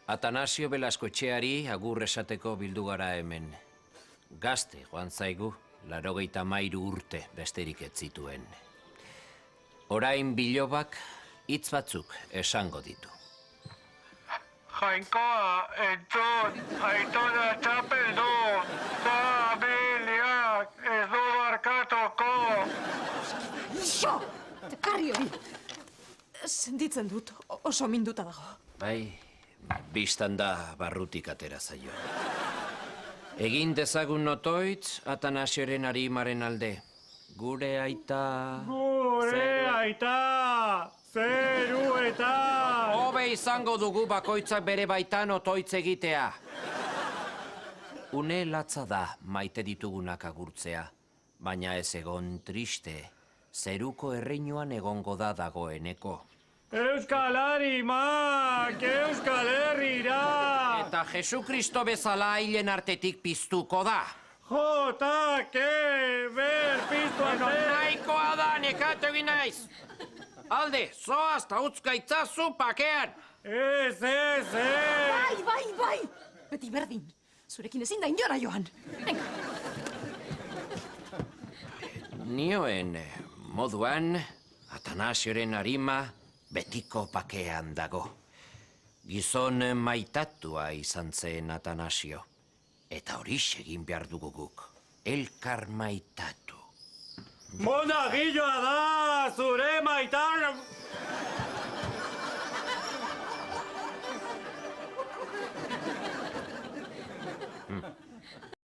Atanasio Belaskoetxeari agur esateko bildu gara hemen. Gazte joan zaigu, 83 urte besterik ez zituen. Orain bilobak hitz batzuk esango ditu. Jainkoa, entzun, aitona txapeldu, familiak ez du barkatuko. Ixo! Tekarri hori! Sentitzen dut, oso minduta dago. Bai, bistan da barrutik atera zaio. Egin dezagun notoitz Atanasioren arimaren alde. Gure aita... Gure aita! Zeru eta! Hobe izango dugu bakoitzak bere baitan otoitz egitea. Une latza da maite ditugunak agurtzea, baina ez egon triste, zeruko erreinuan egongo da dagoeneko. Euskal Arimak, Euskal Herrira! Eta Jesukristo bezala hilen artetik piztuko da. Jotake, berpiztu arte! Nahikoa da, nekatu egin naiz. Alde, zoaz ta utzka itzazu pakean. Ez! Bai! Beti berdin. Zurekin ezin da inora joan. Venga. Nioen moduan, Atanasioren arima betiko pakean dago. Gizon maitatua izan zen Atanasio. Eta hori egin behar dugu guk. Elkar maitatu. Monagilloa da, zure maitan...